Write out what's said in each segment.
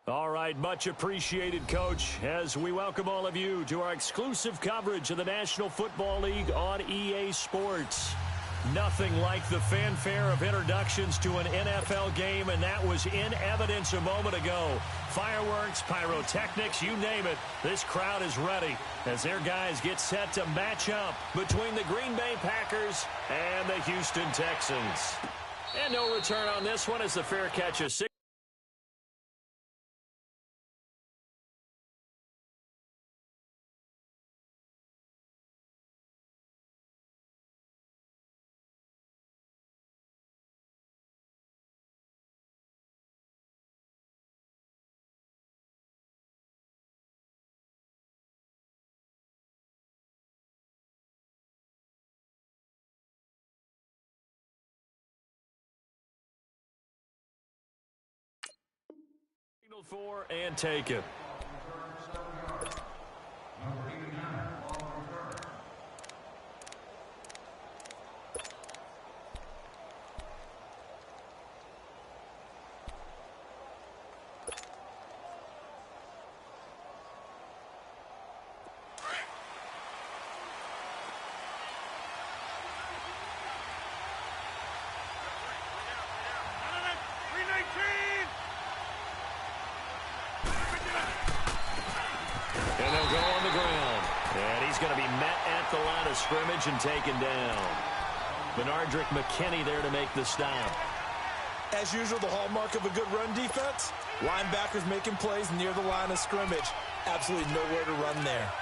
All right, much appreciated, Coach, as we welcome all of you to our exclusive coverage of the National Football League on EA Sports. Nothing like the fanfare of introductions to an NFL game, and that was in evidence a moment ago. Fireworks, pyrotechnics, you name it, this crowd is ready as their guys get set to match up between the Green Bay Packers and the Houston Texans. And no return on this one as the fair catch is 6. For and take it. And they'll go on the ground. And he's going to be met at the line of scrimmage and taken down. Benardrick McKinney there to make the stop. As usual, the hallmark of a good run defense, linebackers making plays near the line of scrimmage. Absolutely nowhere to run there.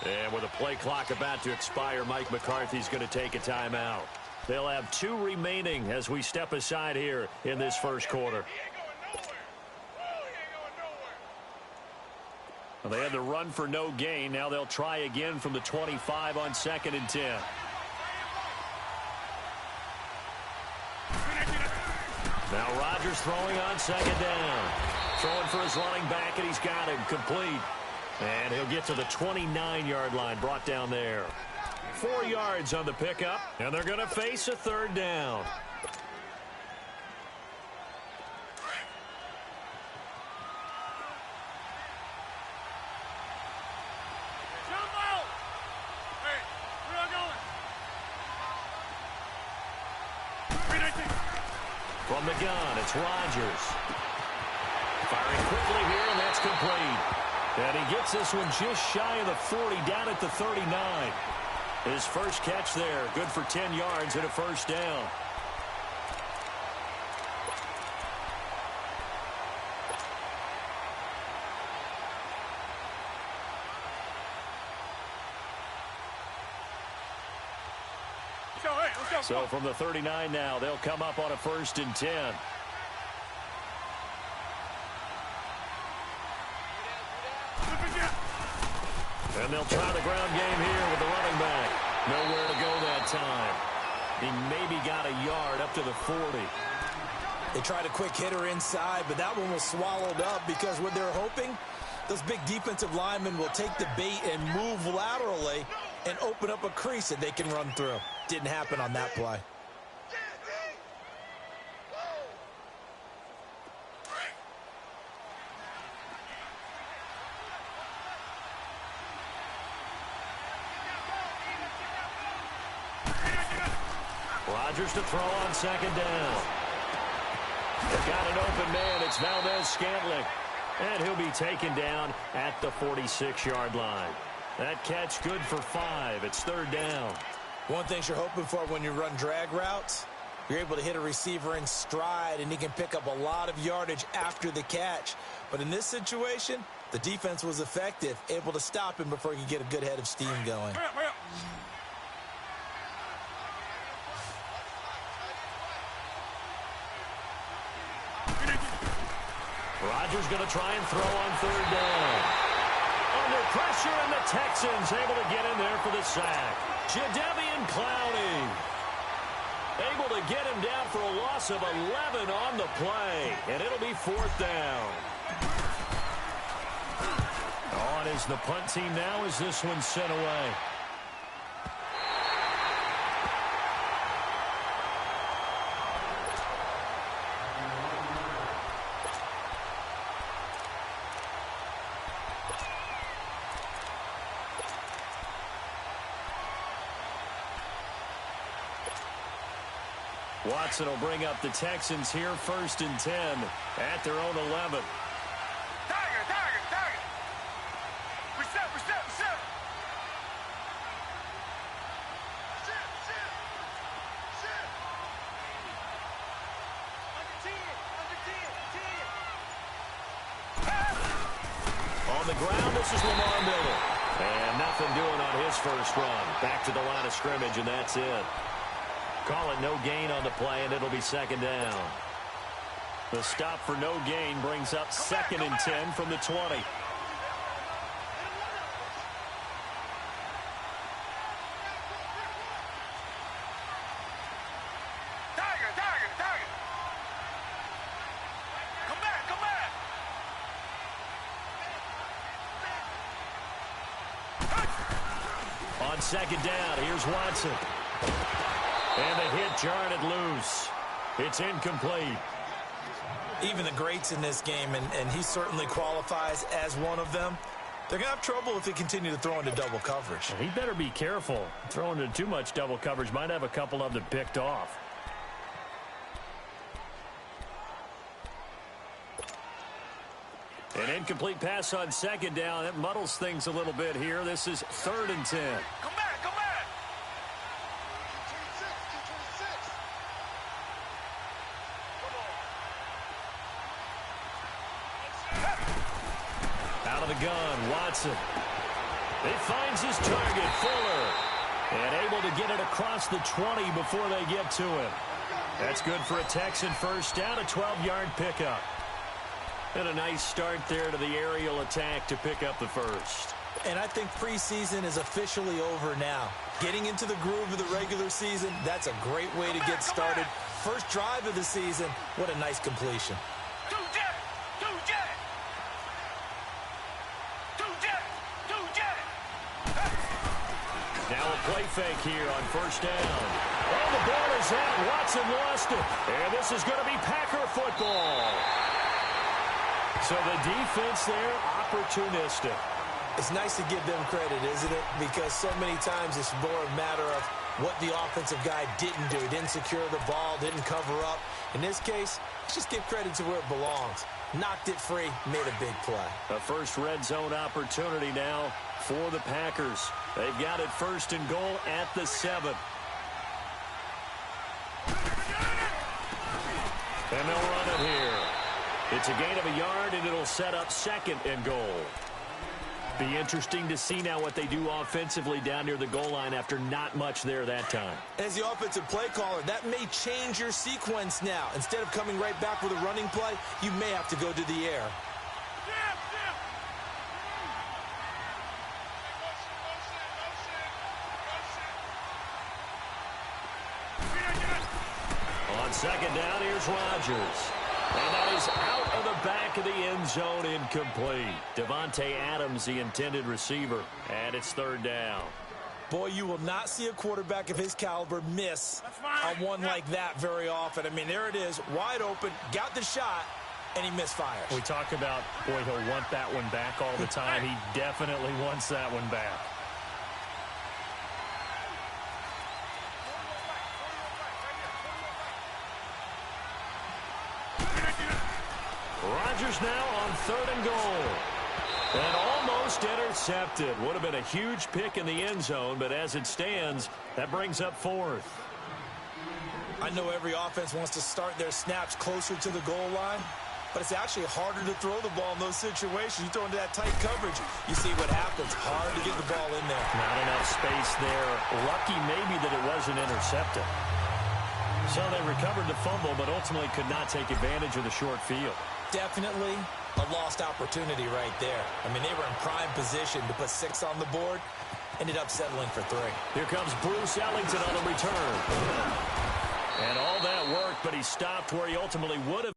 And with a play clock about to expire, Mike McCarthy's going to take a timeout. They'll have 2 remaining as we step aside here in this first quarter. Well, they had the run for no gain. Now they'll try again from the 25 on 2nd and 10. Now Rodgers throwing on 2nd down. Throwing for his running back, and he's got him complete. And he'll get to the 29-yard line, brought down there. 4 yards on the pickup, and they're going to face a 3rd down. From the gun, it's Rodgers. Firing quickly here, and that's complete. And he gets this one just shy of the 40, down at the 39. His first catch there, good for 10 yards and a 1st down. So from the 39 now, they'll come up on a 1st and 10. And they'll try the ground game here with the running back. Nowhere to go that time. He maybe got a yard up to the 40. They tried a quick hitter inside, but that one was swallowed up because what they're hoping, those big defensive linemen will take the bait and move laterally and open up a crease that they can run through. Didn't happen on that play. Rodgers to throw on 2nd down. They've got an open man. It's Valdez-Scantling. And he'll be taken down at the 46-yard line. That catch good for 5. It's 3rd down. One thing you're hoping for when you run drag routes, you're able to hit a receiver in stride, and he can pick up a lot of yardage after the catch. But in this situation, the defense was effective, able to stop him before he could get a good head of steam going. Rodgers going to try and throw on 3rd down. under pressure, and the Texans able to get in there for the sack. Jadeveon Clowney able to get him down for a loss of 11 on the play, and it'll be 4th down. On is the punt team now as this one's sent away. Watson will bring up the Texans here, 1st and 10 at their own 11. Tiger. Reset. On the ground, this is Lamar Miller. And nothing doing on his first run. Back to the line of scrimmage, and that's it. Call it no gain on the play, and it'll be 2nd down. The stop for no gain brings up 2nd and 10 from the 20. Tiger. Come back. On 2nd down, here's Watson. And the hit jarred it loose. It's incomplete. Even the greats in this game, and he certainly qualifies as one of them, they're going to have trouble if they continue to throw into double coverage. He better be careful. Throwing into too much double coverage might have a couple of them picked off. An incomplete pass on 2nd down. That muddles things a little bit here. This is 3rd and 10. Come back. Out of the gun, Watson. He finds his target, Fuller. And able to get it across the 20 before they get to him. That's good for a Texan first down, a 12-yard pickup. And a nice start there to the aerial attack to pick up the first. And I think preseason is officially over now. Getting into the groove of the regular season, that's a great way to get started. First drive of the season, what a nice completion. Two jet. Now a play fake here on 1st down. Oh, the ball is out. Watson lost it. And this is going to be Packer football. So the defense there, opportunistic. It's nice to give them credit, isn't it? Because so many times it's more a matter of what the offensive guy didn't do. He didn't secure the ball, didn't cover up. In this case, let's just give credit to where it belongs. Knocked it free, made a big play. A first red zone opportunity now for the Packers. They've got it 1st and goal at the 7. And they'll run it here. It's a gain of a yard, and it'll set up 2nd and goal. Be interesting to see now what they do offensively down near the goal line after not much there that time. As the offensive play caller, that may change your sequence now. Instead of coming right back with a running play, you may have to go to the air. On 2nd down, here's Rodgers. And that is out of the back of the end zone, incomplete. Devontae Adams, the intended receiver, and it's 3rd down. Boy, you will not see a quarterback of his caliber miss on one like that very often. I mean, there it is, wide open, got the shot, and he misfires. We talk about, boy, he'll want that one back all the time. He definitely wants that one back. Rodgers now on 3rd and goal. And almost intercepted. Would have been a huge pick in the end zone, but as it stands, that brings up 4th. I know every offense wants to start their snaps closer to the goal line, but it's actually harder to throw the ball in those situations. You throw into that tight coverage, you see what happens. Hard to get the ball in there. Not enough space there. Lucky maybe that it wasn't intercepted. So they recovered the fumble, but ultimately could not take advantage of the short field. Definitely, A lost opportunity right there. I mean, they were in prime position to put 6 on the board. Ended up settling for 3. Here comes Bruce Ellington on the return. And all that work, but he stopped where he ultimately would have.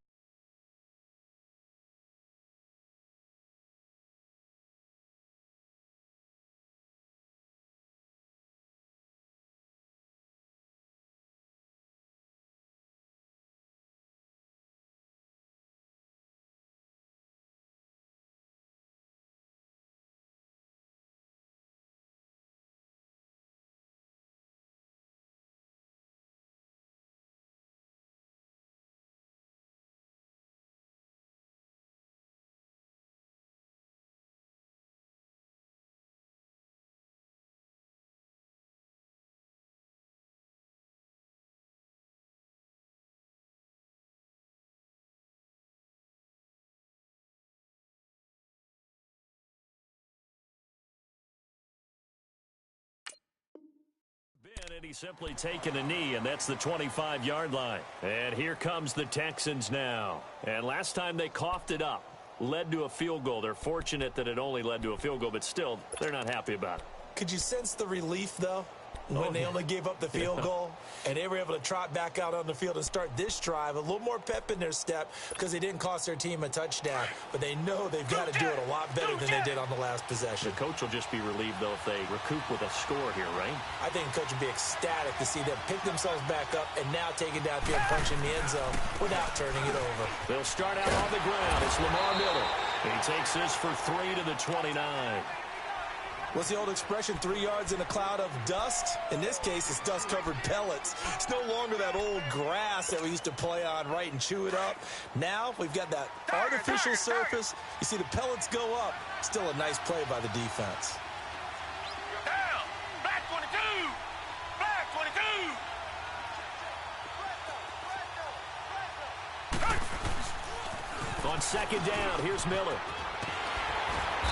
And he's simply taken a knee, and that's the 25-yard line. And here comes the Texans now. And last time they coughed it up, led to a field goal. They're fortunate that it only led to a field goal, but still, they're not happy about it. Could you sense the relief, though, when they only gave up the field goal? And they were able to trot back out on the field and start this drive. A little more pep in their step because they didn't cost their team a touchdown. But they know they've got to do it a lot better than they did on the last possession. The coach will just be relieved, though, if they recoup with a score here, right? I think the coach would be ecstatic to see them pick themselves back up and now take it downfield and punch in the end zone without turning it over. They'll start out on the ground. It's Lamar Miller. He takes this for 3 to the 29. What's the old expression, 3 yards in a cloud of dust? In this case, it's dust-covered pellets. It's no longer that old grass that we used to play on, right, and chew it up. Now we've got that artificial surface. You see the pellets go up. Still a nice play by the defense. Down. Black 22. Black 22. On second down, here's Miller.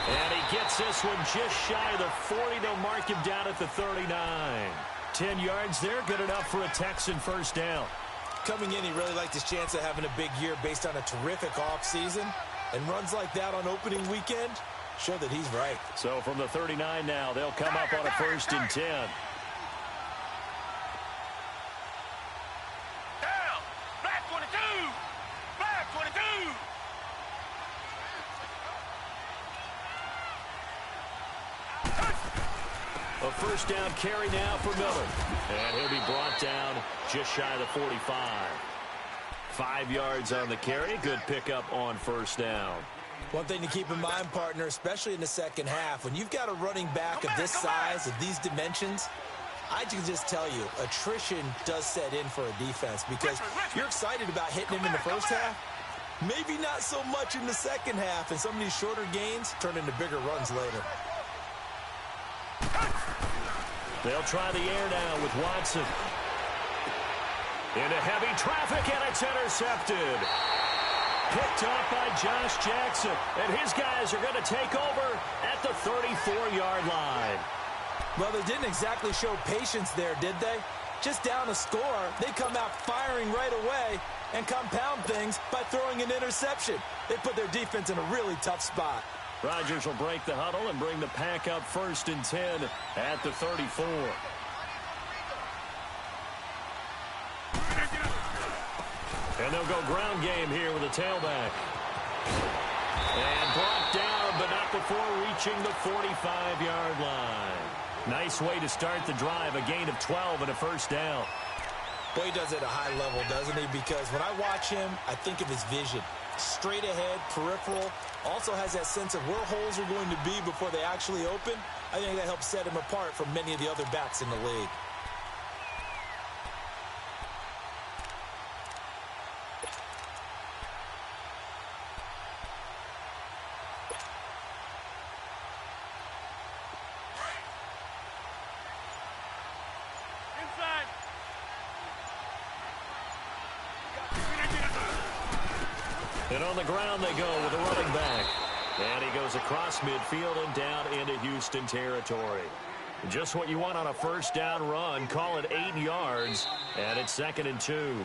And he gets this one just shy of the 40. They'll mark him down at the 39. 10 yards there, good enough for a Texan first down. Coming in, he really liked his chance of having a big year based on a terrific offseason. And runs like that on opening weekend show that he's right. So from the 39 now, they'll come up on a 1st and 10. Down. Black 22. Black 22. A first down carry now for Miller. And he'll be brought down just shy of the 45. 5 yards on the carry. Good pickup on first down. One thing to keep in mind, partner, especially in the second half, when you've got a running back of this size, of these dimensions, I can just tell you, attrition does set in for a defense because you're excited about hitting him in the first half. Maybe not so much in the second half, and some of these shorter gains turn into bigger runs later. They'll try the air now with Watson. Into heavy traffic, and it's intercepted. Picked off by Josh Jackson, and his guys are going to take over at the 34-yard line. Well, they didn't exactly show patience there, did they? Just down a score, they come out firing right away and compound things by throwing an interception. They put their defense in a really tough spot. Rodgers will break the huddle and bring the pack up 1st and 10 at the 34. And they'll go ground game here with a tailback. And brought down, but not before reaching the 45-yard line. Nice way to start the drive, a gain of 12 and a first down. Boy, he does it at a high level, doesn't he? Because when I watch him, I think of his vision. Straight ahead, peripheral, also has that sense of where holes are going to be before they actually open. I think that helps set him apart from many of the other backs in the league. Inside. And on the ground they go with a running back. And he goes across midfield and down into Houston territory. Just what you want on a first down run. Call it 8 yards. And it's 2nd and 2.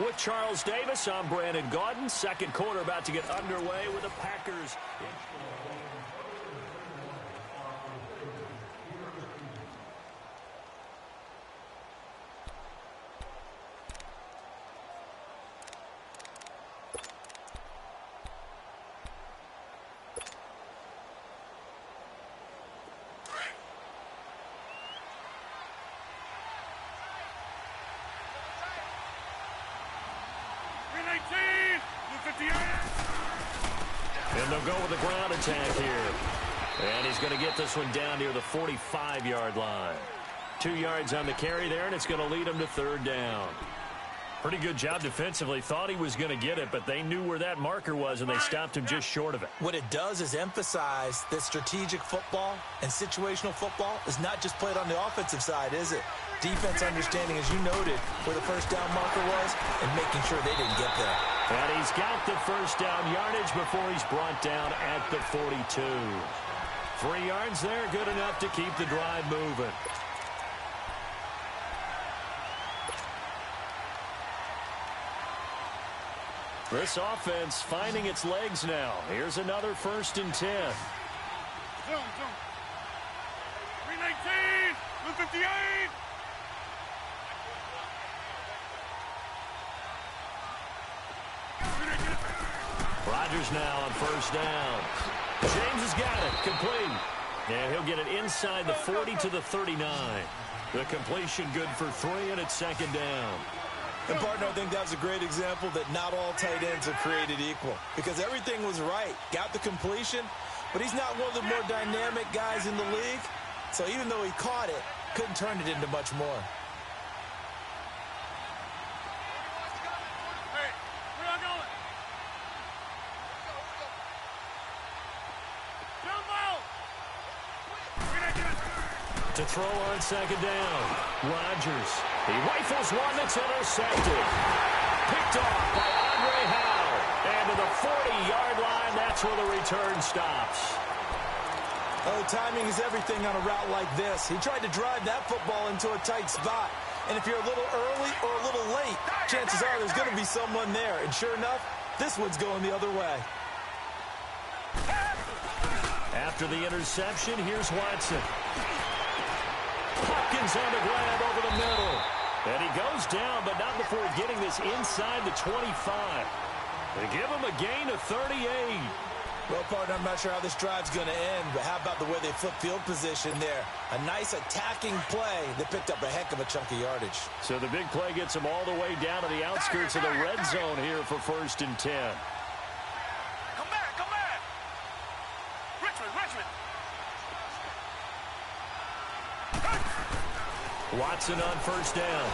With Charles Davis, I'm Brandon Gaudin. Second quarter about to get underway with the Packers. And they'll go with the ground attack here. And he's going to get this one down near the 45-yard line. 2 yards on the carry there, and it's going to lead him to third down. Pretty good job defensively. Thought he was going to get it, but they knew where that marker was, and they stopped him just short of it. What it does is emphasize that strategic football and situational football is not just played on the offensive side, is it? Defense understanding, as you noted, where the first down marker was and making sure they didn't get there. And he's got the first down yardage before he's brought down at the 42. 3 yards there, good enough to keep the drive moving. This offense finding its legs now. Here's another 1st and 10. Zone. 319, 258. Rodgers now on 1st down. James has got it. Complete. And he'll get it inside the 40 to the 39. The completion good for 3, and it's 2nd down. And, partner, I think that was a great example that not all tight ends are created equal. Because everything was right. Got the completion, but he's not one of the more dynamic guys in the league. So even though he caught it, couldn't turn it into much more. Hey, where y'all going? To throw on 2nd down. Rodgers. He rifles one that's intercepted. Picked off by Andre Howe. And to the 40-yard line, that's where the return stops. Oh, timing is everything on a route like this. He tried to drive that football into a tight spot. And if you're a little early or a little late, chances are there's going to be someone there. And sure enough, this one's going the other way. After the interception, here's Watson. Hopkins on the grab over the middle. And he goes down, but not before getting this inside the 25. They give him a gain of 38. Well, partner, I'm not sure how this drive's going to end, but how about the way they flip field position there? A nice attacking play that picked up a heck of a chunk of yardage. So the big play gets them all the way down to the outskirts of the red zone here for 1st and 10. Come back. Richmond. Watson on 1st down.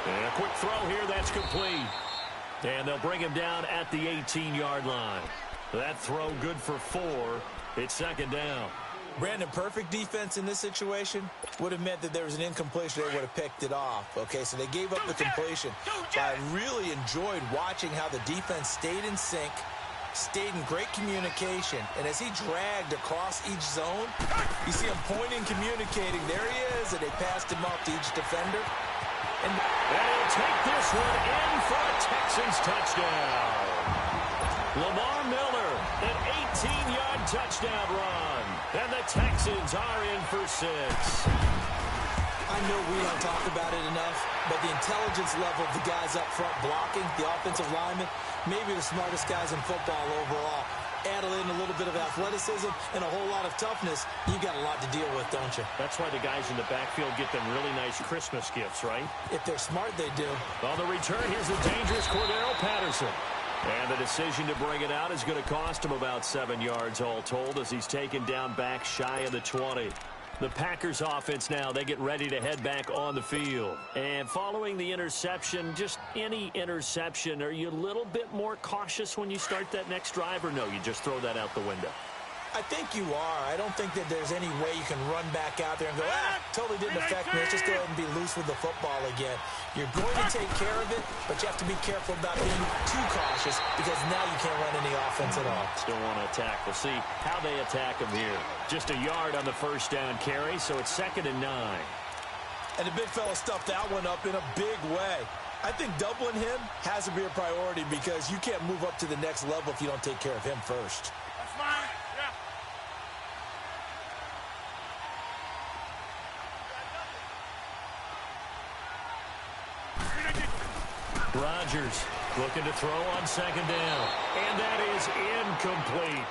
And a quick throw here, that's complete. And they'll bring him down at the 18-yard line. That throw good for 4. It's 2nd down. Brandon, perfect defense in this situation would have meant that there was an incompletion. They would have picked it off. Okay, so they gave up the completion. But I really enjoyed watching how the defense stayed in sync, stayed in great communication, and as he dragged across each zone, you see him pointing, communicating. There he is, and they passed him off to each defender. And he'll take this one in for a Texans touchdown. Lamar Miller, an 18-yard touchdown run, and the Texans are in for 6. I know we don't talk about it enough, but the intelligence level of the guys up front blocking, the offensive linemen, maybe the smartest guys in football overall. Add in a little bit of athleticism and a whole lot of toughness, you got a lot to deal with, don't you? That's why the guys in the backfield get them really nice Christmas gifts, right? If they're smart, they do. On the return, here's the dangerous Cordero Patterson. And the decision to bring it out is going to cost him about 7 yards all told as he's taken down back shy of the 20. The Packers offense now, they get ready to head back on the field. And following the interception, just any interception, are you a little bit more cautious when you start that next drive, or no, you just throw that out the window? I think you are. I don't think that there's any way you can run back out there and go, totally didn't affect me. Let's just go ahead and be loose with the football again. You're going to take care of it, but you have to be careful about being too cautious because now you can't run any offense at all. Still want to attack. We'll see how they attack him here. Just a yard on the 1st down carry, so it's 2nd and 9. And the big fella stuffed that one up in a big way. I think doubling him has to be a priority because you can't move up to the next level if you don't take care of him first. That's mine. Yeah. Rodgers looking to throw on second down. And that is incomplete.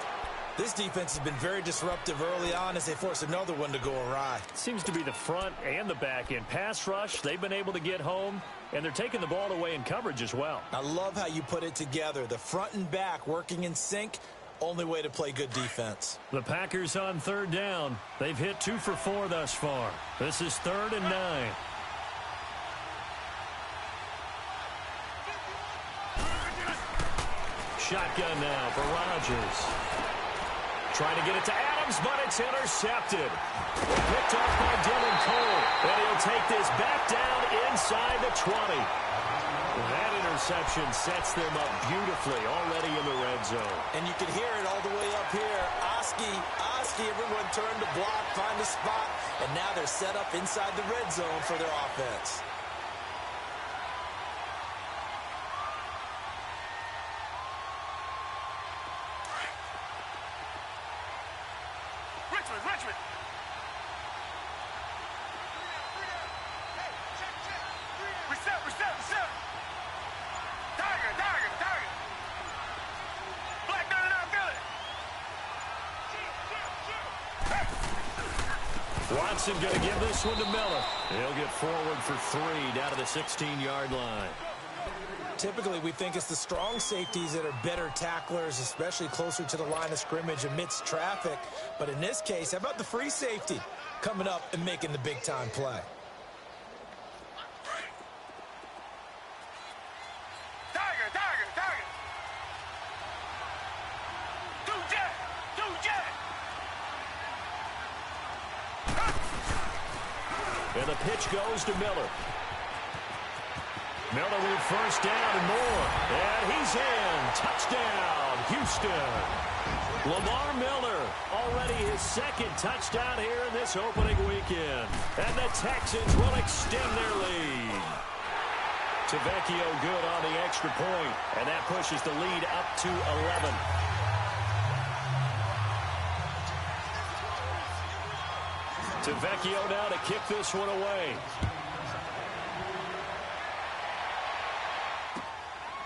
This defense has been very disruptive early on as they force another one to go awry. Seems to be the front and the back end. Pass rush, they've been able to get home, and they're taking the ball away in coverage as well. I love how you put it together. The front and back working in sync, only way to play good defense. The Packers on third down. They've hit 2 for 4 thus far. This is 3rd and 9. Shotgun now for Rodgers. Trying to get it to Adams, but it's intercepted. Picked off by Dylan Cole. And he'll take this back down inside the 20. That interception sets them up beautifully already in the red zone. And you can hear it all the way up here. Oski, everyone turned to block, find a spot, and now they're set up inside the red zone for their offense. Richmond. Reset. Tiger. Black 99, good. Watson going to give this one to Miller. He'll get forward for 3 down to the 16-yard line. Typically, we think it's the strong safeties that are better tacklers, especially closer to the line of scrimmage amidst traffic. But in this case, how about the free safety coming up and making the big-time play? Tiger. Do jet. And the pitch goes to Miller. Miller with first down and more. And he's in. Touchdown, Houston. Lamar Miller, already his second touchdown here in this opening weekend. And the Texans will extend their lead. Tavecchio good on the extra point. And that pushes the lead up to 11. Tavecchio now to kick this one away.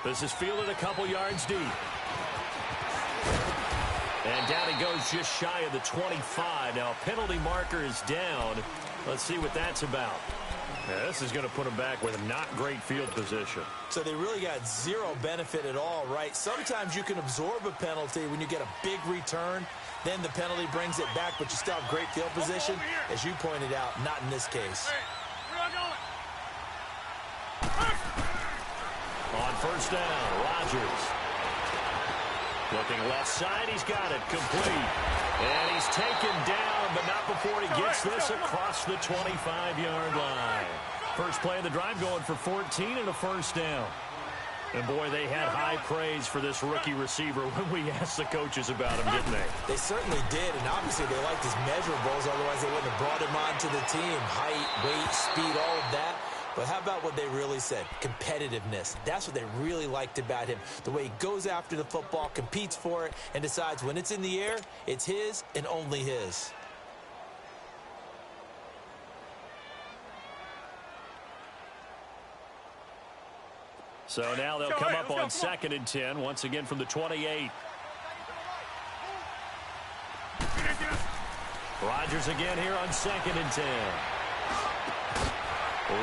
This is fielded a couple yards deep. And down he goes just shy of the 25. Now a penalty marker is down. Let's see what that's about. Yeah, this is going to put him back with not great field position. So they really got zero benefit at all, right? Sometimes you can absorb a penalty when you get a big return. Then the penalty brings it back, but you still have great field position. As you pointed out, not in this case. On first down, Rodgers. Looking left side, he's got it complete. And he's taken down, but not before he gets this across the 25-yard line. First play of the drive going for 14 and a first down. And, boy, they had high praise for this rookie receiver when we asked the coaches about him, didn't they? They certainly did, and obviously they liked his measurables. Otherwise, they wouldn't have brought him onto the team. Height, weight, speed, all of that. But how about what they really said? Competitiveness. That's what they really liked about him. The way he goes after the football, competes for it, and decides when it's in the air, it's his and only his. So now they'll come up on 2nd and 10, once again from the 28. Rodgers again here on 2nd and 10.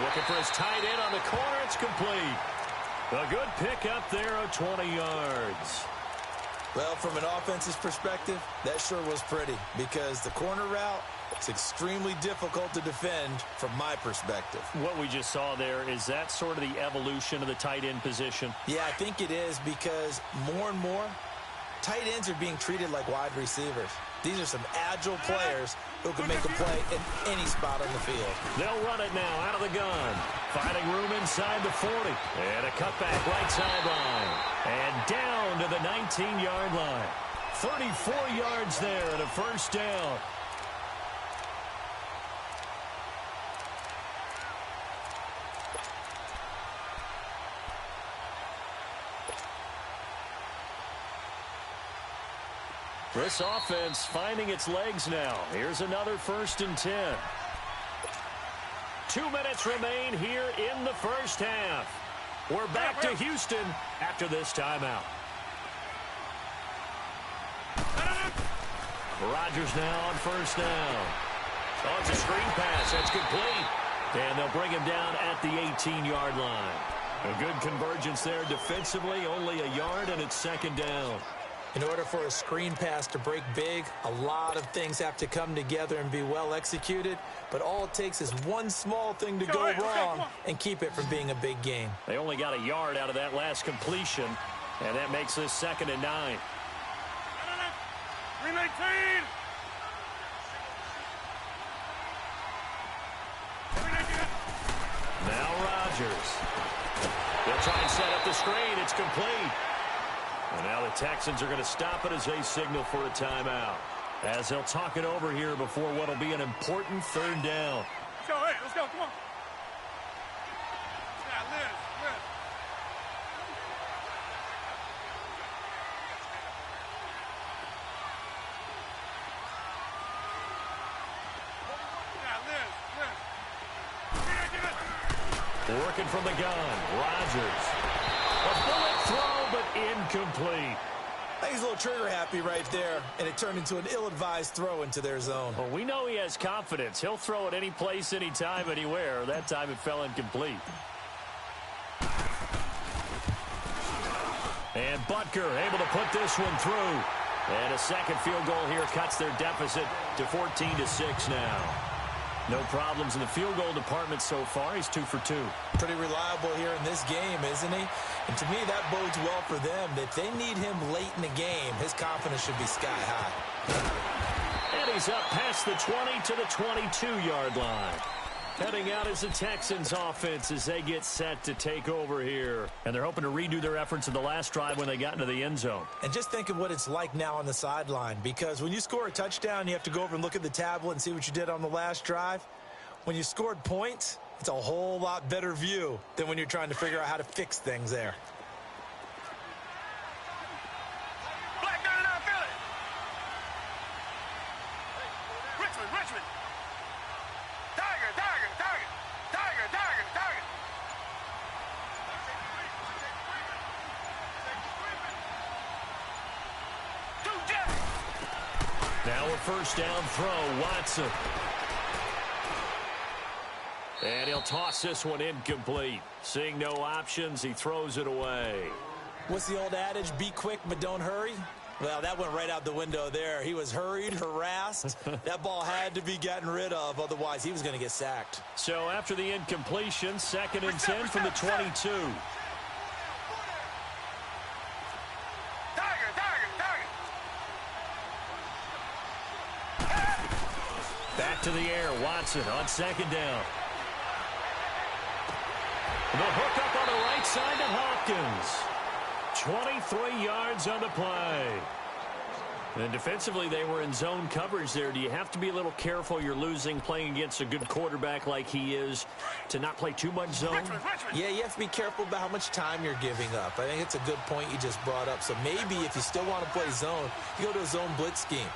Looking for his tight end on the corner. It's complete. A good pickup there of 20 yards. Well, from an offense's perspective, that sure was pretty because the corner route is extremely difficult to defend from my perspective. What we just saw there, is that sort of the evolution of the tight end position? Yeah, I think it is because more and more, tight ends are being treated like wide receivers. These are some agile players who can make a play in any spot on the field. They'll run it now out of the gun. Finding room inside the 40. And a cutback right sideline. And down to the 19-yard line. 34 yards there and a first down. This offense finding its legs now. Here's another 1st and 10. 2 minutes remain here in the first half. We're back to Houston after this timeout. Rodgers now on 1st down. Oh, it's a screen pass. That's complete. And they'll bring him down at the 18-yard line. A good convergence there defensively, only a yard, and it's 2nd down. In order for a screen pass to break big, a lot of things have to come together and be well executed. But all it takes is one small thing to go wrong and keep it from being a big game. They only got a yard out of that last completion, and that makes this 2nd and 9. 319. Now Rodgers. They'll try and set up the screen. It's complete. And now the Texans are going to stop it as they signal for a timeout. As they'll talk it over here before what will be an important 3rd down. Let's go, hey, let's go, come on. Yeah, Liz. Working from the gun, Rodgers. A bullet throw, but incomplete. I think he's a little trigger happy right there, and it turned into an ill-advised throw into their zone. Well, we know he has confidence. He'll throw it any place, anytime, anywhere. That time it fell incomplete. And Butker able to put this one through. And a 2nd field goal here cuts their deficit to 14-6 now. No problems in the field goal department so far. He's 2 for 2. Pretty reliable here in this game, isn't he? And to me, that bodes well for them. If they need him late in the game, his confidence should be sky high. And he's up past the 20 to the 22-yard line. Heading out as the Texans offense as they get set to take over here. And they're hoping to redo their efforts in the last drive when they got into the end zone. And just think of what it's like now on the sideline, because when you score a touchdown, you have to go over and look at the tablet and see what you did on the last drive. When you scored points, it's a whole lot better view than when you're trying to figure out how to fix things there. Black 99 Philly. Richmond. Tiger. Now a 1st down throw, Watson. And he'll toss this one incomplete. Seeing no options, he throws it away. What's the old adage? Be quick, but don't hurry. Well, that went right out the window there. He was hurried, harassed. That ball had to be gotten rid of. Otherwise, he was going to get sacked. So after the incompletion, 2nd and 10 from the 22. Back to the air. Watson on 2nd down. The hook up on the right side to Hopkins. 23 yards on the play. And defensively, they were in zone coverage there. Do you have to be a little careful? You're losing playing against a good quarterback like he is to not play too much zone? Yeah, you have to be careful about how much time you're giving up. I think it's a good point you just brought up. So maybe if you still want to play zone, you go to a zone blitz scheme.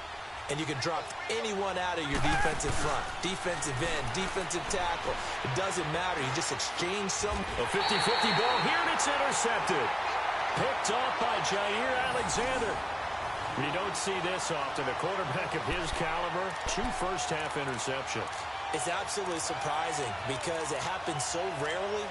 And you can drop anyone out of your defensive front. Defensive end, defensive tackle. It doesn't matter. You just exchange some. A 50-50 ball here, and it's intercepted. Picked off by Jair Alexander. You don't see this often. A quarterback of his caliber, 2 first-half interceptions. It's absolutely surprising because it happens so rarely.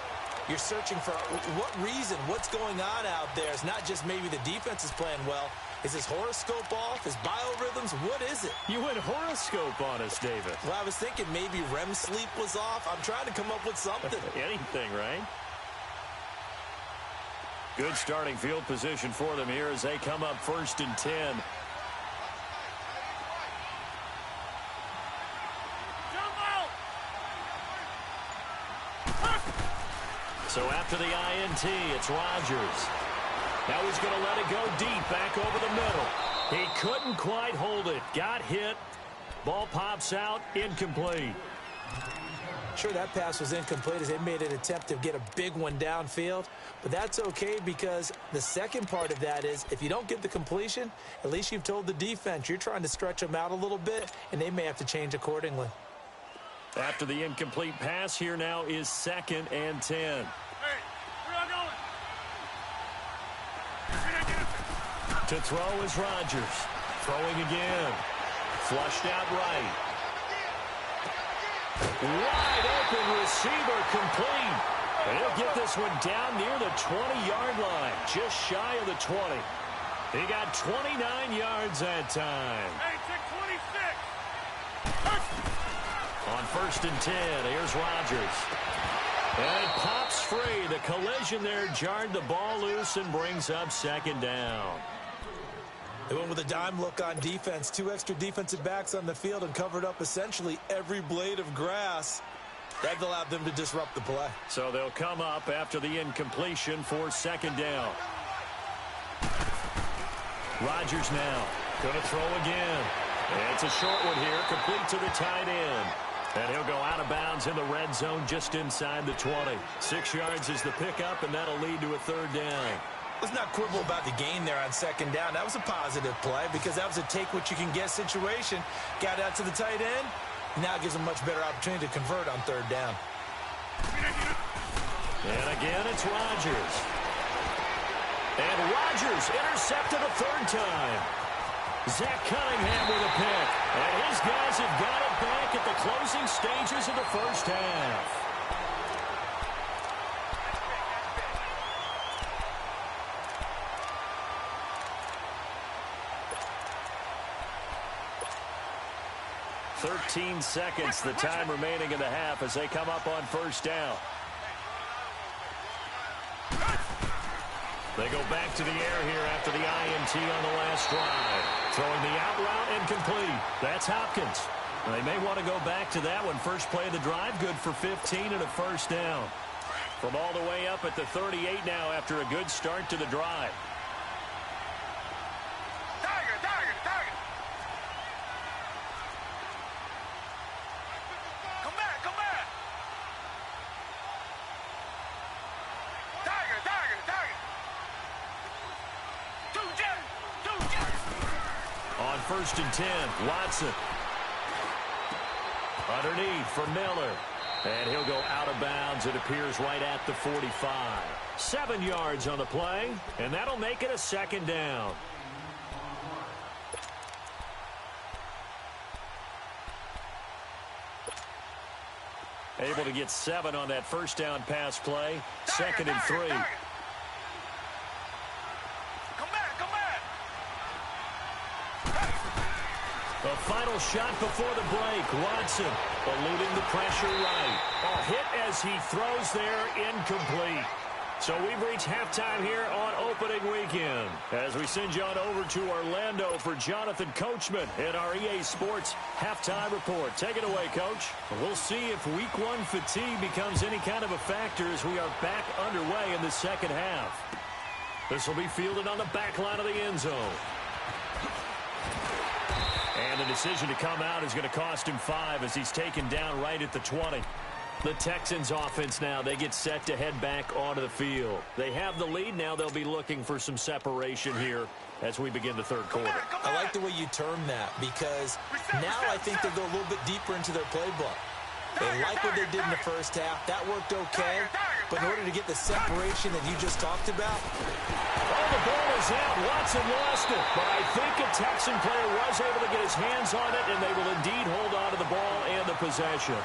You're searching for what reason, what's going on out there. It's not just maybe the defense is playing well. Is his horoscope off? His biorhythms? What is it? You went horoscope on us, David. Well, I was thinking maybe REM sleep was off. I'm trying to come up with something. Anything, right? Good starting field position for them here as they come up 1st and 10. So after the INT, it's Rodgers. Now he's going to let it go deep back over the middle. He couldn't quite hold it. Got hit. Ball pops out. Incomplete. Sure, that pass was incomplete as they made an attempt to get a big one downfield, but that's okay because the second part of that is if you don't get the completion, at least you've told the defense you're trying to stretch them out a little bit, and they may have to change accordingly. After the incomplete pass, here now is 2nd and 10. Hey, where y'all going? To throw is Rodgers. Throwing again. Flushed out right. Wide open receiver complete. And he'll get this one down near the 20-yard line, just shy of the 20. He got 29 yards that time. Hey, check 26. On 1st and 10, here's Rodgers. And it pops free. The collision there jarred the ball loose and brings up 2nd down. They went with a dime look on defense. 2 extra defensive backs on the field and covered up essentially every blade of grass. That allowed them to disrupt the play. So they'll come up after the incompletion for 2nd down. Rodgers now going to throw again. And it's a short one here, complete to the tight end. And he'll go out of bounds in the red zone just inside the 20. 6 yards is the pickup, and that'll lead to a 3rd down. Let's not quibble about the gain there on 2nd down. That was a positive play because that was a take-what-you-can-get situation. Got out to the tight end. Now gives them much better opportunity to convert on 3rd down. And again, it's Rodgers. And Rodgers intercepted a 3rd time. Zach Cunningham with a pick. And his guys have got it back at the closing stages of the 1st half. "13 seconds, the time remaining in the half as they come up on 1st down. They go back to the air here after the INT on the last drive. Throwing the out route incomplete. That's Hopkins. They may want to go back to that one. First play of the drive, good for 15 and a 1st down. From all the way up at the 38 now after a good start to the drive. Tiger, Tiger, Tiger. Come back, come back. Tiger, Tiger, Tiger. 2 jet, 2 jet. On 1st and 10, Watson. Underneath for Miller. And he'll go out of bounds, it appears, right at the 45. 7 yards on the play, and that'll make it a 2nd down. Able to get 7 on that 1st down pass play. 2nd and 3. Come back, come back. The final shot before the break. Watson eluding the pressure right. A hit as he throws there, incomplete. So we've reached halftime here on opening weekend. As we send you on over to Orlando for Jonathan Coachman in our EA Sports halftime report. Take it away, Coach. We'll see if week 1 fatigue becomes any kind of a factor as we are back underway in the 2nd half. This will be fielded on the back line of the end zone. And the decision to come out is going to cost him 5 as he's taken down right at the 20. The Texans offense now, they get set to head back onto the field. They have the lead. Now they'll be looking for some separation here as we begin the 3rd quarter. I like the way you term that because now I think they go a little bit deeper into their playbook. They like what they did in the 1st half. That worked okay. But in order to get the separation that you just talked about. Oh, the ball is out. Watson lost it. But I think a Texan player was able to get his hands on it, and they will indeed hold on to the ball and the possession.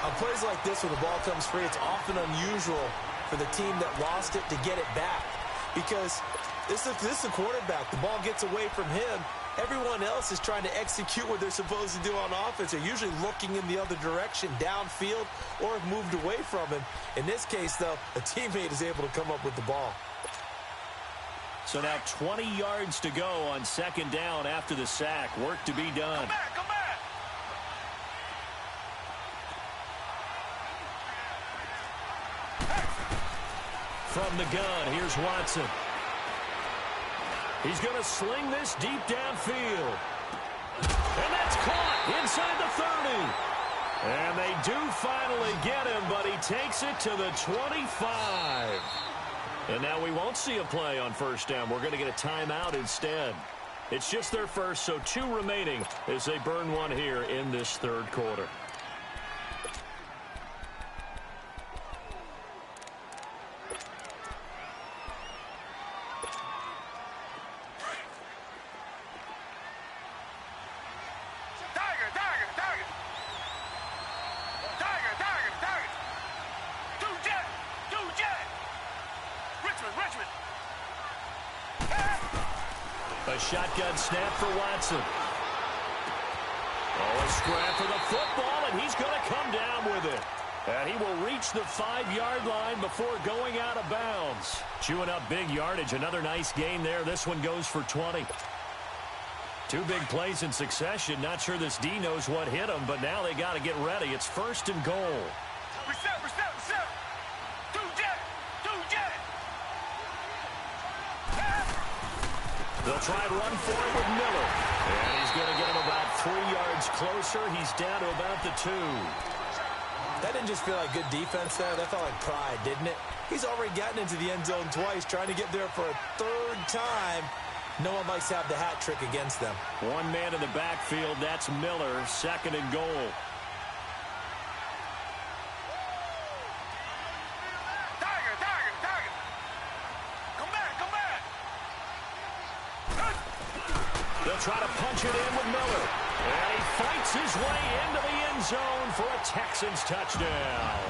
On plays like this when the ball comes free, it's often unusual for the team that lost it to get it back. Because this is a quarterback. The ball gets away from him. Everyone else is trying to execute what they're supposed to do on offense. They're usually looking in the other direction, downfield, or have moved away from him. In this case, though, a teammate is able to come up with the ball. So now 20 yards to go on 2nd down after the sack. Work to be done. Come back, come back. From the gun, here's Watson. He's going to sling this deep downfield. And that's caught inside the 30. And they do finally get him, but he takes it to the 25. And now we won't see a play on first down. We're going to get a timeout instead. It's just their first, so 2 remaining as they burn one here in this third quarter. A shotgun snap for Watson. Oh, a scrap for the football, and he's going to come down with it. And he will reach the 5-yard line before going out of bounds. Chewing up big yardage. Another nice gain there. This one goes for 20. 2 big plays in succession. Not sure this D knows what hit him, but now they got to get ready. It's first and goal. Reset. Do jet. They'll try and run for it with Miller. And he's going to get him about 3 yards closer. He's down to about the 2. That didn't just feel like good defense there. That felt like pride, didn't it? He's already gotten into the end zone twice, trying to get there for a 3rd time. No one likes to have the hat trick against them. 1 man in the backfield. That's Miller. 2nd and goal. They'll try to punch it in with Miller. And he fights his way into the end zone for a Texans touchdown.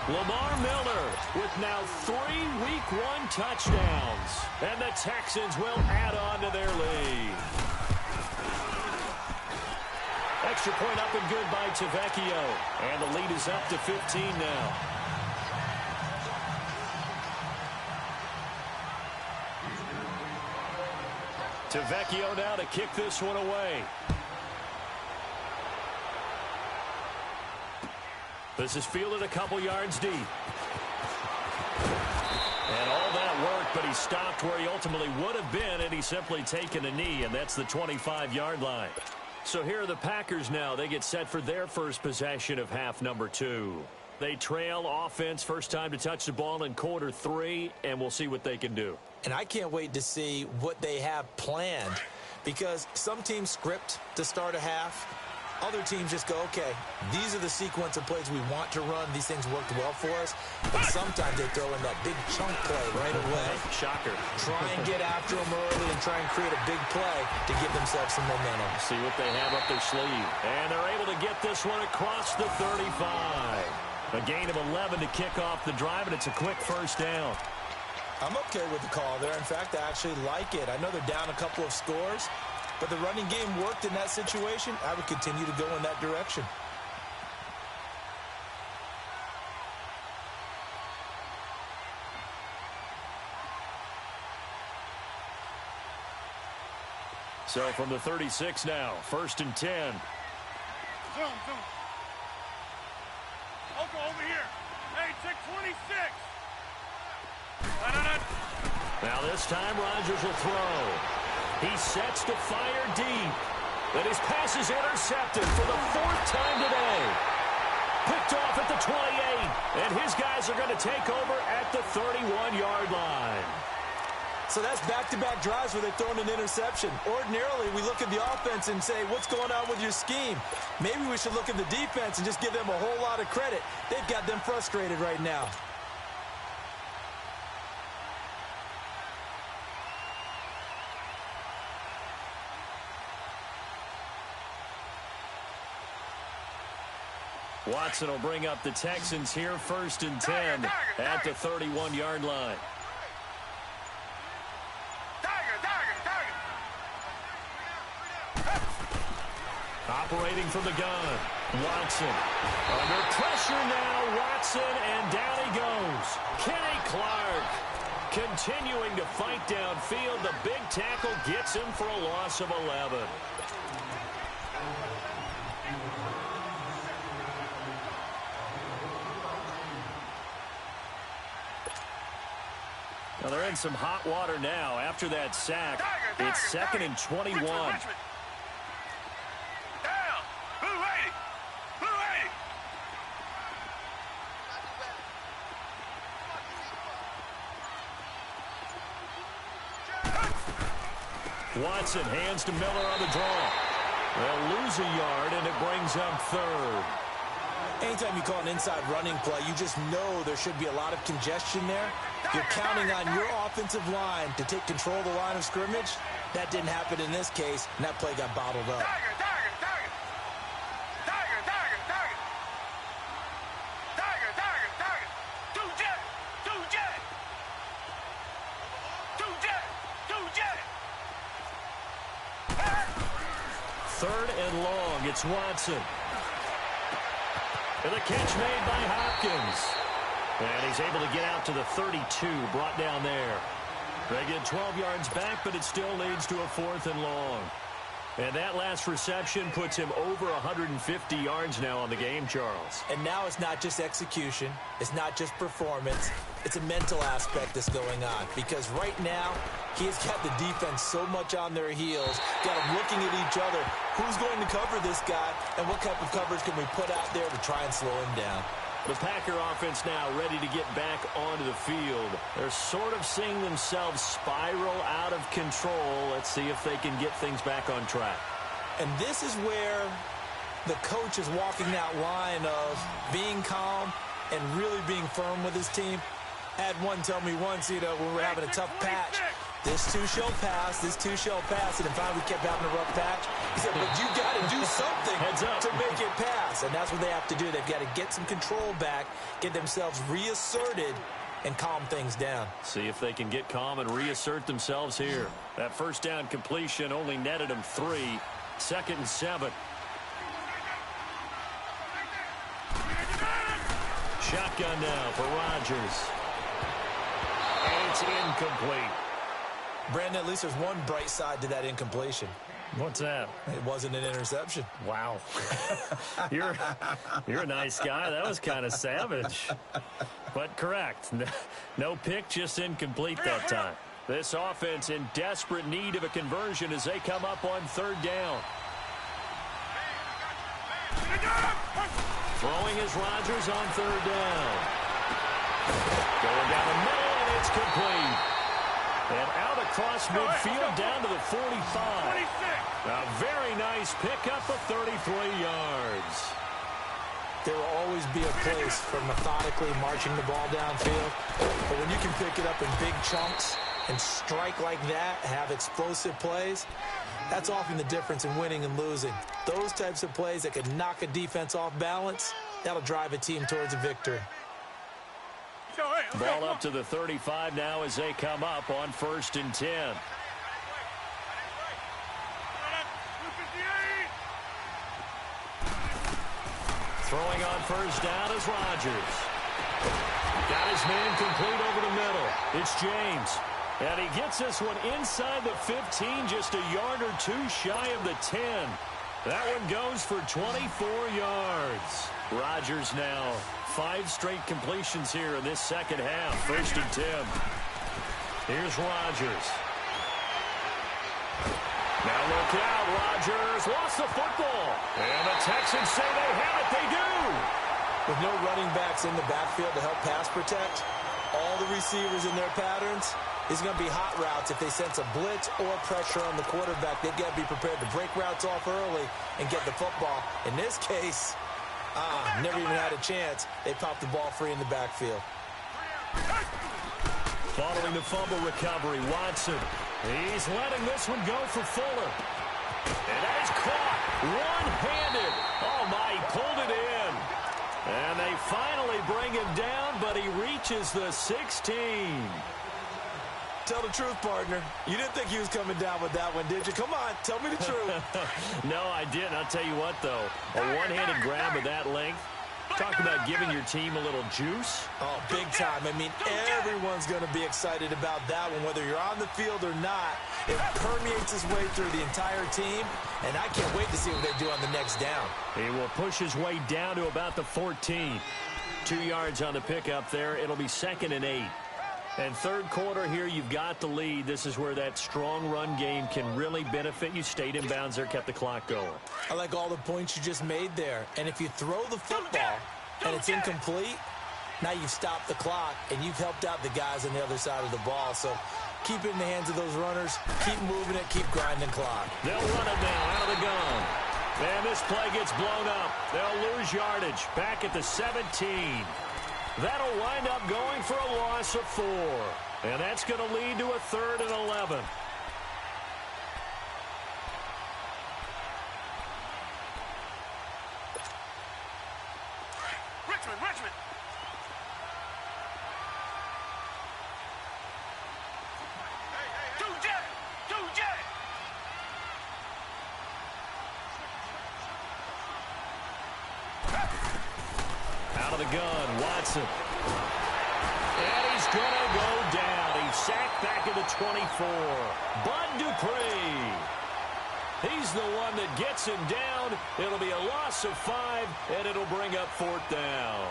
Lamar Miller with now 3 Week 1 touchdowns. And the Texans will add on to their lead. Extra point up and good by Tavecchio. And the lead is up to 15 now. Tavecchio now to kick this one away. This is fielded a couple yards deep. And all that worked, but he stopped where he ultimately would have been, and he's simply taken a knee, and that's the 25-yard line. So here are the Packers now. They get set for their first possession of half number 2. They trail offense, first time to touch the ball in quarter 3, and we'll see what they can do. And I can't wait to see what they have planned, because some teams script to start a half. Other teams just go, okay, these are the sequence of plays we want to run. These things worked well for us. But sometimes they throw in that big chunk play right away. Shocker. Try and get after them early and try and create a big play to give themselves some momentum. See what they have up their sleeve. And they're able to get this one across the 35. A gain of 11 to kick off the drive, and it's a quick first down. I'm okay with the call there. In fact, I actually like it. I know they're down a couple of scores, but the running game worked in that situation. I would continue to go in that direction. So from the 36 now, 1st and 10. Zoom. Oko, over here. Hey, check 26. Now this time Rodgers will throw. He sets to fire deep. And his pass is intercepted for the 4th time today. Picked off at the 28. And his guys are going to take over at the 31-yard line. So that's back-to-back drives where they've thrown an interception. Ordinarily, we look at the offense and say, what's going on with your scheme? Maybe we should look at the defense and just give them a whole lot of credit. They've got them frustrated right now. Watson will bring up the Texans here, 1st and 10 at the 31-yard line. Operating from the gun, Watson. Under pressure now, Watson, and down he goes. Kenny Clark continuing to fight downfield. The big tackle gets him for a loss of 11. Well, they're in some hot water now after that sack. It's 2nd and 21. Watson hands to Miller on the draw. They'll lose a yard, and it brings up third. Anytime you call an inside running play, you just know there should be a lot of congestion there. You're counting on your offensive line to take control of the line of scrimmage. That didn't happen in this case, and that play got bottled up. Third and long, it's Watson. And the catch made by Hopkins. And he's able to get out to the 32, brought down there. They get 12 yards back, but it still leads to a 4th and long. And that last reception puts him over 150 yards now on the game, Charles. And now it's not just execution. It's not just performance. It's a mental aspect that's going on. Because right now, he's got the defense so much on their heels, got them looking at each other. Who's going to cover this guy, and what type of coverage can we put out there to try and slow him down? The Packer offense now ready to get back onto the field. They're sort of seeing themselves spiral out of control. Let's see if they can get things back on track. And this is where the coach is walking that line of being calm and really being firm with his team. I had one tell me once, when we were having a tough patch, this too shall pass, this too shall pass, and then finally we kept having a rough patch. He said, but you got to do something to make it pass, and that's what they have to do. They've got to get some control back, get themselves reasserted, and calm things down. See if they can get calm and reassert themselves here. That first down completion only netted them 3. 2nd and 7. Shotgun now for Rodgers. And it's incomplete. Brandon, at least there's one bright side to that incompletion. What's that? It wasn't an interception. Wow. You're a nice guy. That was kind of savage. But correct. No pick, just incomplete that time. This offense in desperate need of a conversion as they come up on 3rd down. Throwing is Rodgers on 3rd down. Going down the middle, and it's complete. And out across midfield down to the 45. A very nice pickup of 33 yards. There will always be a place for methodically marching the ball downfield. But when you can pick it up in big chunks and strike like that, have explosive plays, that's often the difference in winning and losing. Those types of plays that can knock a defense off balance, that'll drive a team towards a victory. Ball up to the 35 now as they come up on 1st and 10. Throwing on 1st down is Rodgers. Got his man complete over the middle. It's James. And he gets this one inside the 15, just a yard or 2 shy of the 10. That one goes for 24 yards. Rodgers now 5 straight completions here in this 2nd half. 1st and 10. Here's Rodgers. Now look out. Rodgers lost the football. And the Texans say they have it. They do. With no running backs in the backfield to help pass protect, all the receivers in their patterns, it's going to be hot routes. If they sense a blitz or pressure on the quarterback, they've got to be prepared to break routes off early and get the football. In this case, never even had a chance. They popped the ball free in the backfield. Following the fumble recovery, Watson. He's letting this one go for Fuller. And that is caught one-handed. Oh, my, he pulled it in. And they finally bring him down, but he reaches the 16. Tell the truth, partner. You didn't think he was coming down with that one, did you? Come on, tell me the truth. No, I didn't. I'll tell you what, though. A one-handed grab of that length. Talk about giving your team a little juice. Oh, big time. I mean, everyone's going to be excited about that one, whether you're on the field or not. It permeates its way through the entire team, and I can't wait to see what they do on the next down. He will push his way down to about the 14. 2 yards on the pickup there. It'll be 2nd and 8. And 3rd quarter here, you've got the lead. This is where that strong run game can really benefit you. Stayed in bounds there, kept the clock going. I like all the points you just made there. And if you throw the football and it's incomplete, now you've stopped the clock and you've helped out the guys on the other side of the ball. So Keep it in the hands of those runners. Keep moving it. Keep grinding clock. They'll run it now out of the gun. And this play gets blown up. They'll lose yardage back at the 17. That'll wind up going for a loss of 4. And that's going to lead to a 3rd and 11. Richmond. Two J. Out of the gun, Watson. And he's going to go down. He's sacked back at the 24. Bud Dupree. He's the one that gets him down. It'll be a loss of 5, and it'll bring up 4th down.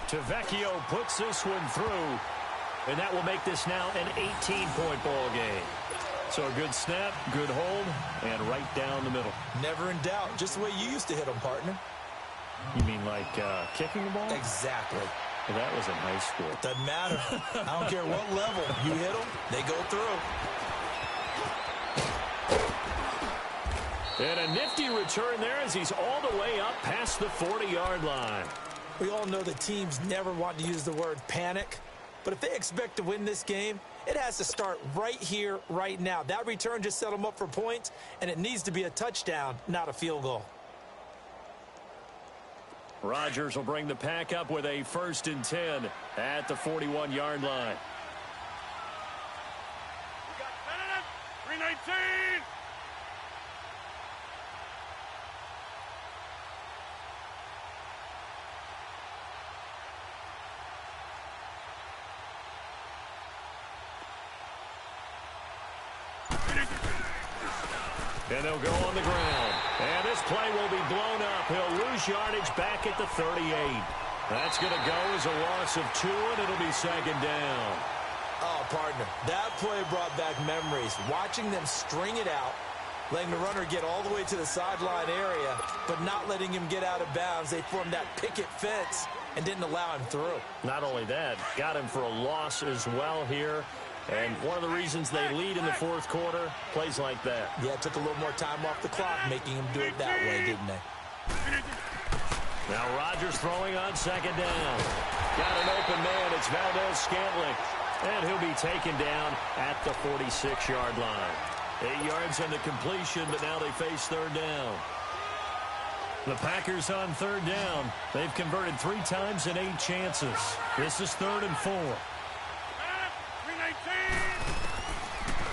Tavecchio puts this one through, and that will make this now an 18-point ball game. So a good snap, good hold, and right down the middle. Never in doubt. Just the way you used to hit them, partner. You mean like kicking the ball? Exactly. Well, that was in high school. Doesn't matter. I don't care what level. You hit them, they go through. And a nifty return there as he's all the way up past the 40-yard line. We all know that teams never want to use the word panic. But if they expect to win this game, it has to start right here, right now. That return just set them up for points, and it needs to be a touchdown, not a field goal. Rodgers will bring the pack up with a 1st and 10 at the 41-yard line. We got 319. And they'll go on the ground. And this play will be blown up. He'll lose yardage back at the 38. That's going to go as a loss of 2, and it'll be 2nd down. Oh, partner, that play brought back memories. Watching them string it out, letting the runner get all the way to the sideline area, but not letting him get out of bounds. They formed that picket fence and didn't allow him through. Not only that, got him for a loss as well here. And one of the reasons they lead in the 4th quarter, plays like that. Yeah, it took a little more time off the clock, making him do it that way, didn't they? Now Rodgers throwing on 2nd down. Got an open man. It's Valdez-Scantling. And he'll be taken down at the 46-yard line. 8 yards on the completion, but now they face 3rd down. The Packers on 3rd down. They've converted 3 times in 8 chances. This is 3rd and 4.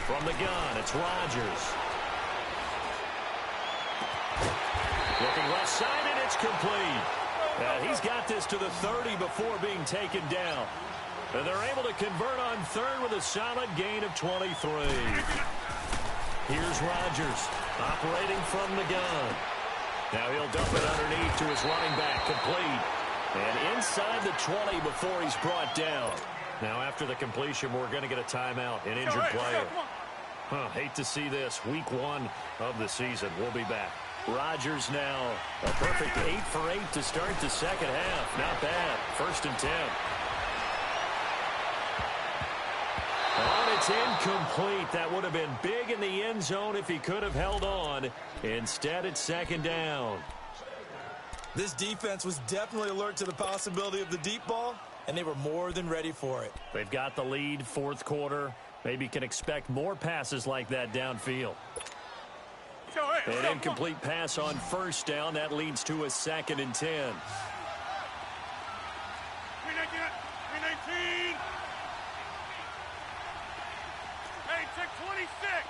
From the gun, it's Rodgers. Looking left side, and it's complete. He's got this to the 30 before being taken down. And they're able to convert on 3rd with a solid gain of 23. Here's Rodgers operating from the gun. Now he'll dump it underneath to his running back, complete. And inside the 20 before he's brought down. Now, after the completion, we're going to get a timeout, an injured player. Hate to see this. Week 1 of the season. We'll be back. Rodgers now a perfect 8 for 8 to start the 2nd half. Not bad. 1st and 10. Oh, it's incomplete. That would have been big in the end zone if he could have held on. Instead, it's 2nd down. This defense was definitely alert to the possibility of the deep ball, and they were more than ready for it. They've got the lead, 4th quarter. Maybe can expect more passes like that downfield. An incomplete pass on 1st down. That leads to a 2nd and 10. 319. Hey, check 26.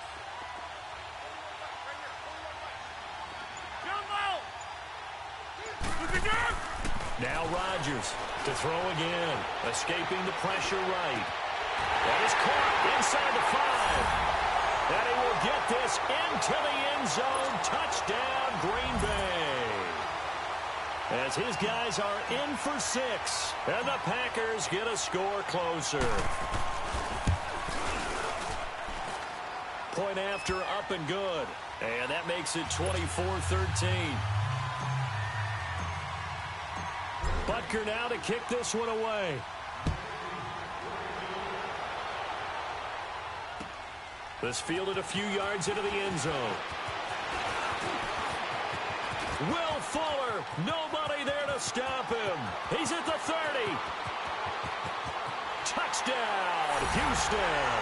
Now Rodgers to throw again. Escaping the pressure right. That is caught inside the 5. And he will get this into the end zone. Touchdown, Green Bay. As his guys are in for 6. And the Packers get a score closer. Point after, up and good. And that makes it 24-13. Butker now to kick this one away. This fielded a few yards into the end zone. Will Fuller, nobody there to stop him. He's at the 30. Touchdown, Houston.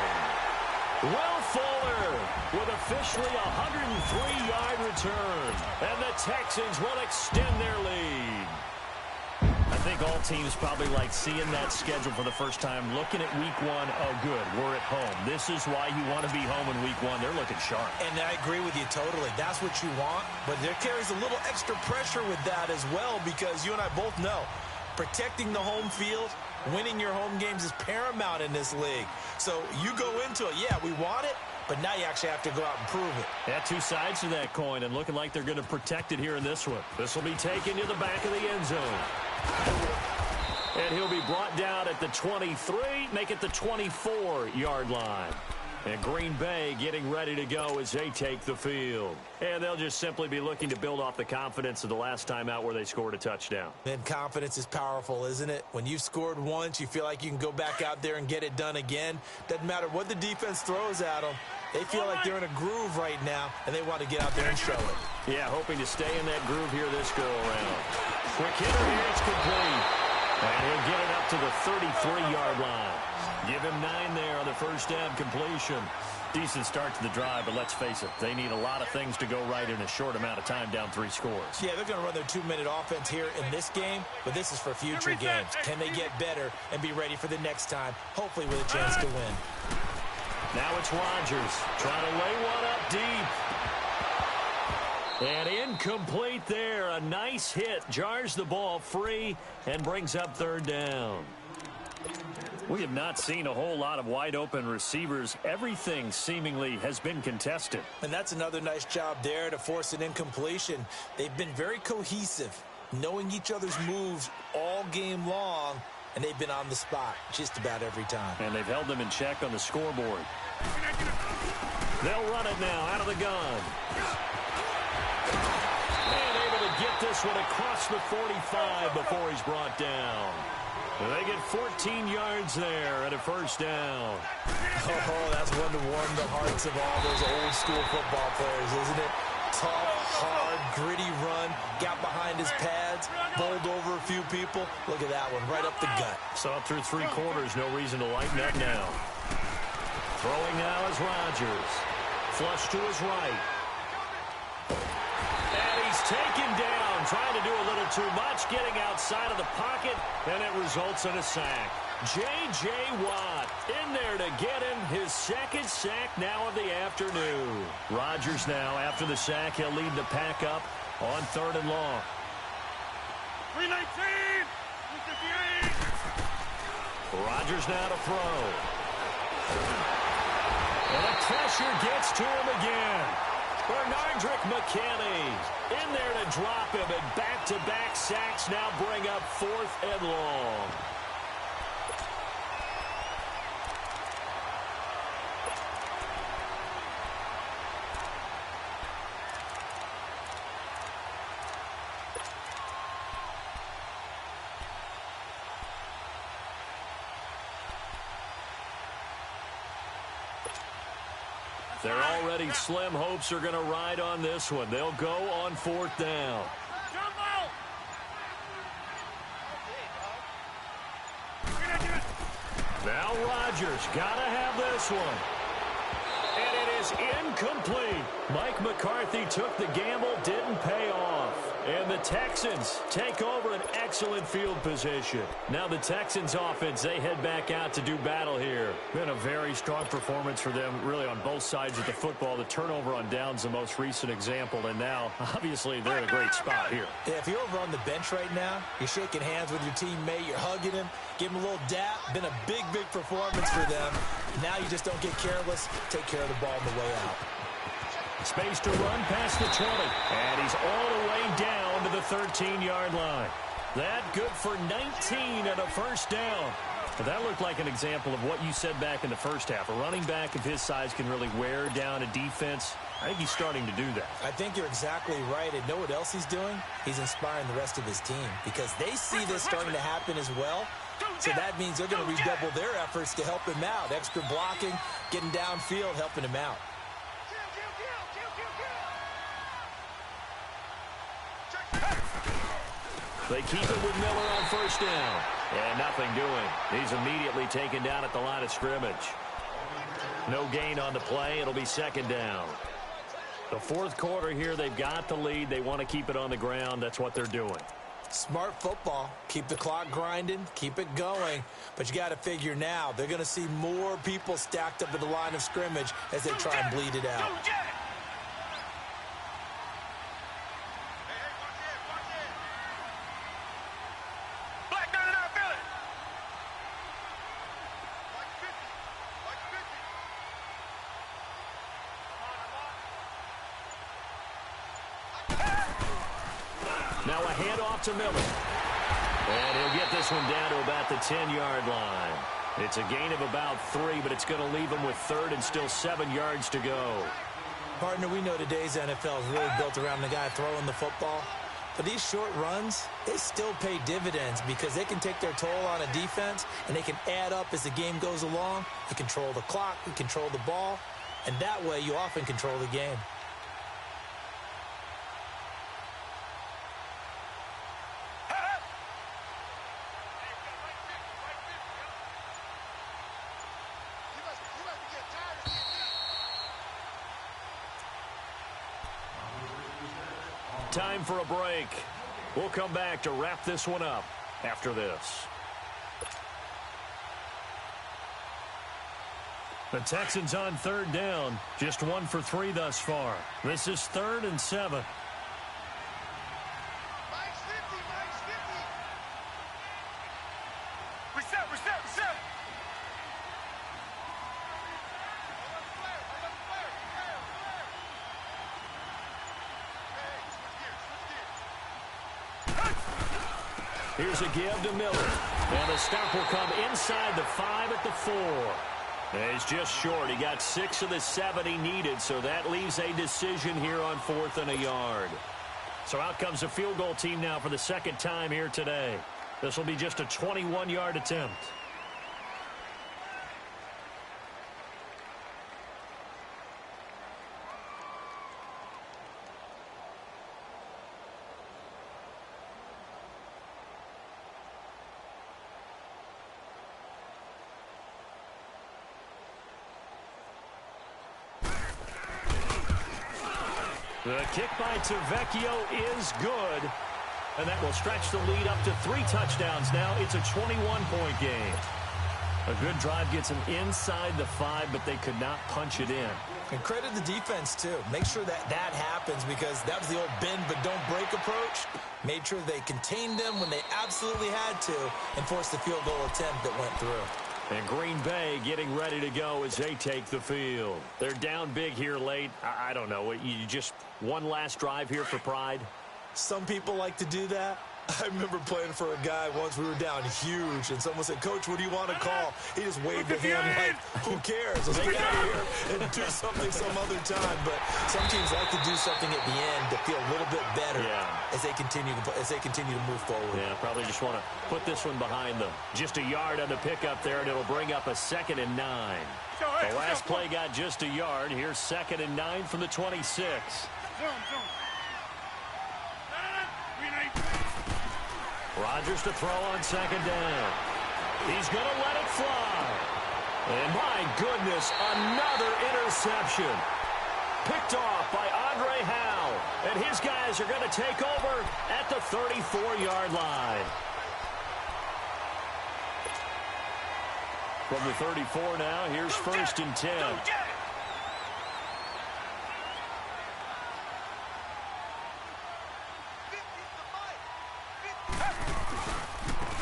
Will Fuller with officially a 103-yard return. And the Texans will extend their lead. I think all teams probably like seeing that schedule for the first time, looking at week one. Oh, good, we're at home. This is why you want to be home in week one. They're looking sharp. And I agree with you totally. That's what you want. But there carries a little extra pressure with that as well, because you and I both know protecting the home field, winning your home games is paramount in this league. So you go into it, yeah, we want it, but now you actually have to go out and prove it. Yeah, two sides to that coin, and looking like they're going to protect it here in this one. This will be taken to the back of the end zone. And he'll be brought down at the 23, make it the 24-yard line. And Green Bay getting ready to go as they take the field. And they'll just simply be looking to build off the confidence of the last time out where they scored a touchdown. And confidence is powerful, isn't it? When you've scored once, you feel like you can go back out there and get it done again. Doesn't matter what the defense throws at them. They feel like they're in a groove right now, and they want to get out there and show it. Yeah, hoping to stay in that groove here this go-around. Quick hitter here, it's complete. And he'll get it up to the 33-yard line. Give him 9 there on the first down completion. Decent start to the drive, but let's face it, they need a lot of things to go right in a short amount of time, down 3 scores. Yeah, they're going to run their 2-minute offense here in this game, but this is for future games. Can they get better and be ready for the next time, hopefully with a chance to win? Now it's Rodgers trying to lay one up deep. And incomplete there. A nice hit. Jars the ball free and brings up 3rd down. We have not seen a whole lot of wide-open receivers. Everything seemingly has been contested. And that's another nice job there to force an incompletion. They've been very cohesive, knowing each other's moves all game long, and they've been on the spot just about every time. And they've held them in check on the scoreboard. They'll run it now out of the gun. And able to get this one across the 45 before he's brought down. They get 14 yards there at a first down. Oh, that's one to warm the hearts of all those old school football players, isn't it? Tough, hard, gritty run, got behind his pads, bowled over a few people. Look at that one, right up the gut. So through 3 quarters, no reason to lighten up now. Throwing now is Rodgers. Flush to his right. And he's taken down, trying to do a little too much, getting outside of the pocket, and it results in a sack. J.J. Watt in there to get him his 2nd sack now of the afternoon. Rodgers now, after the sack, he'll lead the pack up on 3rd and long. 319! 358! Rodgers now to throw. And the pressure gets to him again. Bernardrick McKinney in there to drop him, and back-to-back sacks now bring up 4th and long. Their already slim hopes are going to ride on this one. They'll go on 4th down. Now Rodgers got to have this one. And it is incomplete. Mike McCarthy took the gamble, didn't pay off. And the Texans take over an excellent field position. Now the Texans offense, they head back out to do battle here. Been a very strong performance for them, really on both sides of the football. The turnover on downs, the most recent example. And now, obviously, they're in a great spot here. Yeah, if you're over on the bench right now, you're shaking hands with your teammate, you're hugging him, give him a little dap. Been a big, big performance for them. Now you just don't get careless. Take care of the ball on the way out. Space to run past the 20. And he's all the way down to the 13-yard line. That good for 19 and a first down. But that looked like an example of what you said back in the first half. A running back of his size can really wear down a defense. I think he's starting to do that. I think you're exactly right. And know what else he's doing? He's inspiring the rest of his team because they see this starting to happen as well. So that means they're going to redouble their efforts to help him out. Extra blocking, getting downfield, helping him out. They keep it with Miller on first down. And nothing doing. He's immediately taken down at the line of scrimmage. No gain on the play. It'll be second down. The fourth quarter here, they've got the lead. They want to keep it on the ground. That's what they're doing. Smart football. Keep the clock grinding. Keep it going. But you got to figure now, they're going to see more people stacked up at the line of scrimmage as they try and bleed it out. Now a handoff to Miller. And he'll get this one down to about the 10-yard line. It's a gain of about 3, but it's going to leave him with third and still 7 yards to go. Partner, we know today's NFL is really built around the guy throwing the football. But these short runs, they still pay dividends because they can take their toll on a defense and they can add up as the game goes along. They control the clock, they control the ball, and that way you often control the game. Time for a break. We'll come back to wrap this one up after this. The Texans on third down. Just 1 for 3 thus far. This is 3rd and 7. Reset. Here's a give to Miller. And the stop will come inside the 5 at the 4. And he's just short. He got 6 of the 7 he needed, so that leaves a decision here on 4th and a yard. So out comes the field goal team now for the second time here today. This will be just a 21-yard attempt. The kick by Tavecchio is good. And that will stretch the lead up to 3 touchdowns now. It's a 21-point game. A good drive gets them inside the 5, but they could not punch it in. And credit the defense, too. Make sure that happens because that was the old bend but don't break approach. Made sure they contained them when they absolutely had to and forced the field goal attempt that went through. And Green Bay getting ready to go as they take the field. They're down big here late. I don't know. You just one last drive here for pride? Some people like to do that. I remember playing for a guy once. We were down huge, and someone said, "Coach, what do you want to call?" He just waved a hand like, "Who cares? Let's get out of here and do something some other time." But some teams like to do something at the end to feel a little bit better as they continue to move forward. Yeah, probably just want to put this one behind them. Just a yard on the pickup there, and it'll bring up a 2nd and 9. The last play got just a yard. Here's 2nd and 9 from the 26. Rodgers to throw on 2nd down. He's going to let it fly. And my goodness, another interception. Picked off by Andre Howe. And his guys are going to take over at the 34-yard line. From the 34 now, here's 1st and 10.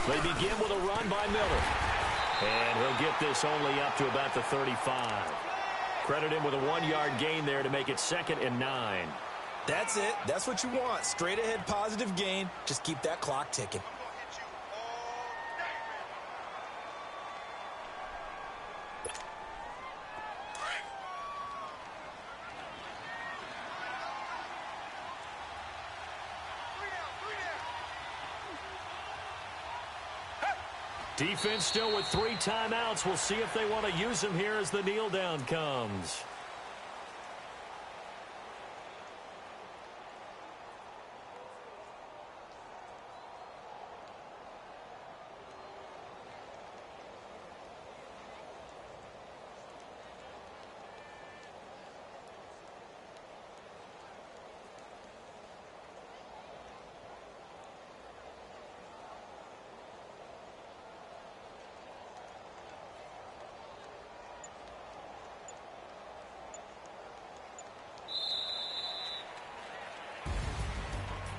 They begin with a run by Miller. And he'll get this only up to about the 35. Credit him with a 1-yard gain there to make it 2nd and 9. That's it. That's what you want. Straight ahead positive gain. Just keep that clock ticking. Defense still with 3 timeouts. We'll see if they want to use them here as the kneel down comes.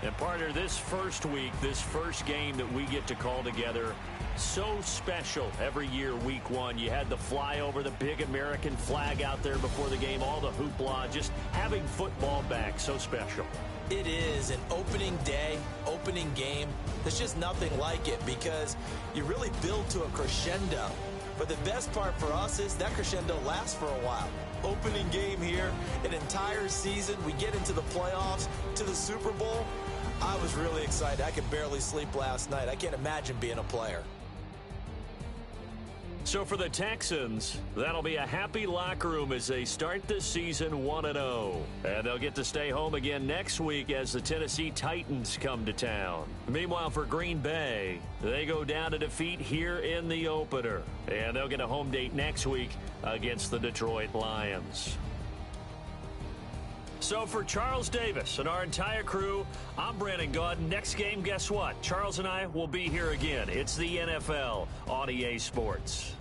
And partner, this first week, this first game that we get to call together, so special every year, week 1. You had the flyover, the big American flag out there before the game, all the hoopla, just having football back, so special. It is an opening day, opening game. There's just nothing like it because you really build to a crescendo. But the best part for us is that crescendo lasts for a while. Opening game here, an entire season, we get into the playoffs, to the Super Bowl. I was really excited. I could barely sleep last night. I can't imagine being a player. So for the Texans, that'll be a happy locker room as they start this season 1-0. And they'll get to stay home again next week as the Tennessee Titans come to town. Meanwhile, for Green Bay, they go down to defeat here in the opener. And they'll get a home date next week against the Detroit Lions. So for Charles Davis and our entire crew, I'm Brandon Gaudin. Next game, guess what? Charles and I will be here again. It's the NFL on EA Sports.